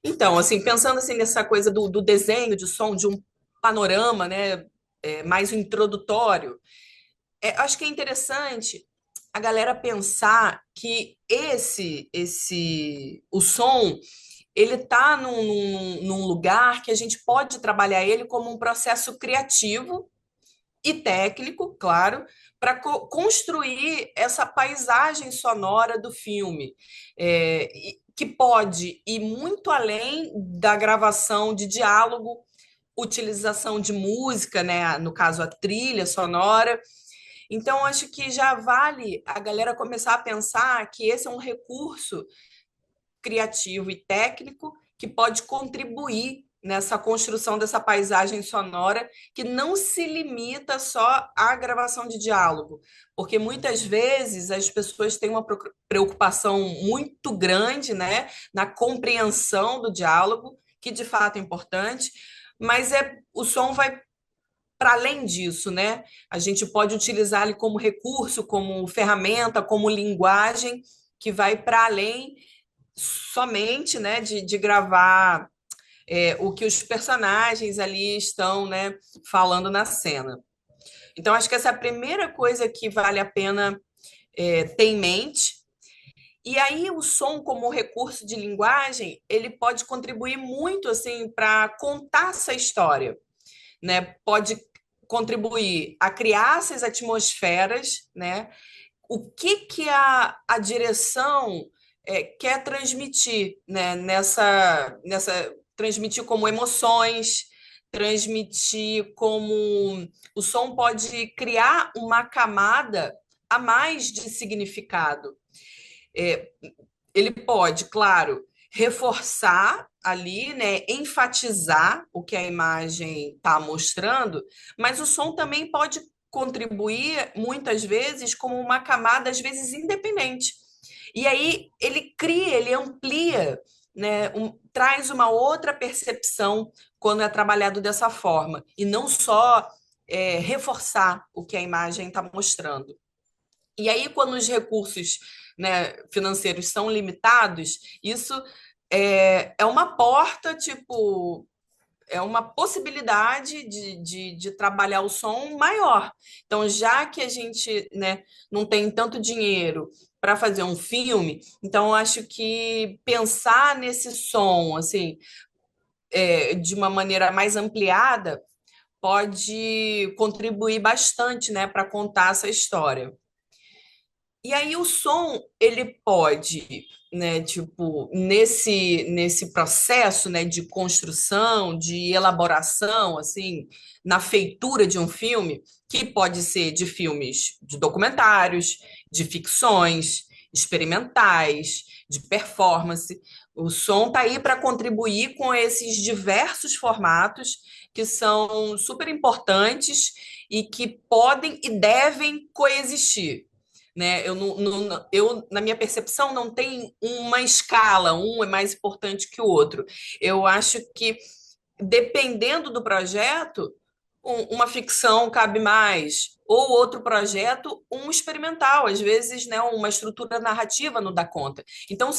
Então, assim, pensando assim nessa coisa do desenho de som, de um panorama, né, mais introdutório, acho que é interessante a galera pensar que o som, ele tá num lugar que a gente pode trabalhar ele como um processo criativo e técnico, claro, para construir essa paisagem sonora do filme, que pode ir muito além da gravação de diálogo, utilização de música, né? No caso, a trilha sonora. Então, acho que já vale a galera começar a pensar que esse é um recurso criativo e técnico que pode contribuir nessa construção dessa paisagem sonora que não se limita só à gravação de diálogo, porque muitas vezes as pessoas têm uma preocupação muito grande, né, na compreensão do diálogo, que de fato é importante, mas o som vai para além disso, né? A gente pode utilizar ele como recurso, como ferramenta, como linguagem que vai para além somente, né, de gravar o que os personagens ali estão, né, falando na cena. Então, acho que essa é a primeira coisa que vale a pena ter em mente. E aí, o som como recurso de linguagem, ele pode contribuir muito, assim, para contar essa história, né? Pode contribuir a criar essas atmosferas, né? O que que a direção quer transmitir, né? Nessa transmitir como emoções, transmitir como o som pode criar uma camada a mais de significado. É, ele pode, claro, reforçar ali, né, enfatizar o que a imagem está mostrando, mas o som também pode contribuir muitas vezes como uma camada às vezes independente. E aí ele cria, ele amplia, né, traz uma outra percepção quando é trabalhado dessa forma e não só reforçar o que a imagem está mostrando. E aí, quando os recursos, né, financeiros são limitados, isso é uma porta, tipo, é uma possibilidade de trabalhar o som maior. Então, já que a gente, né, não tem tanto dinheiro para fazer um filme, então eu acho que pensar nesse som, assim, de uma maneira mais ampliada, pode contribuir bastante, né, para contar essa história. E aí o som, ele pode, né, tipo, nesse processo, né, de construção, de elaboração, assim, na feitura de um filme, que pode ser de filmes de documentários, de ficções, experimentais, de performance. O som tá aí para contribuir com esses diversos formatos que são super importantes e que podem e devem coexistir, né? Na minha percepção, não tem uma escala, um é mais importante que o outro. Eu acho que, dependendo do projeto, uma ficção cabe mais, ou outro projeto, um experimental. Às vezes, né, uma estrutura narrativa não dá conta. Então,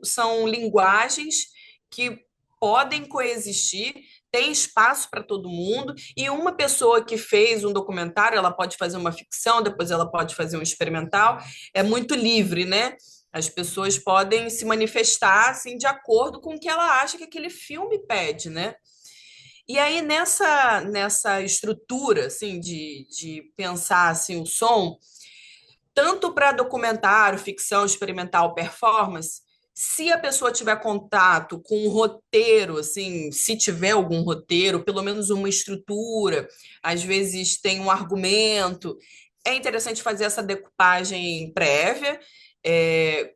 são linguagens que podem coexistir, tem espaço para todo mundo, e uma pessoa que fez um documentário, ela pode fazer uma ficção, depois ela pode fazer um experimental, é muito livre, né? As pessoas podem se manifestar assim de acordo com o que ela acha que aquele filme pede, né? E aí, nessa estrutura assim, de pensar assim, o som, tanto para documentário, ficção, experimental, performance, se a pessoa tiver contato com um roteiro, assim, se tiver algum roteiro, pelo menos uma estrutura, às vezes tem um argumento, é interessante fazer essa decupagem prévia,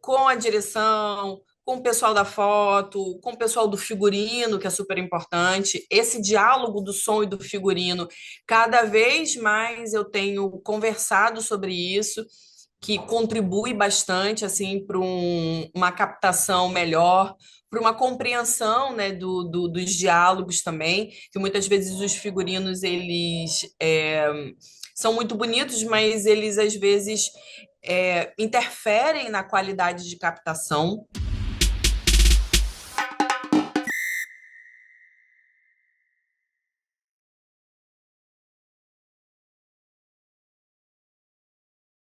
com a direção, com o pessoal da foto, com o pessoal do figurino, que é super importante. Esse diálogo do som e do figurino, cada vez mais eu tenho conversado sobre isso, que contribui bastante assim para uma captação melhor, para uma compreensão, né, dos diálogos também, que muitas vezes os figurinos eles são muito bonitos, mas eles às vezes interferem na qualidade de captação.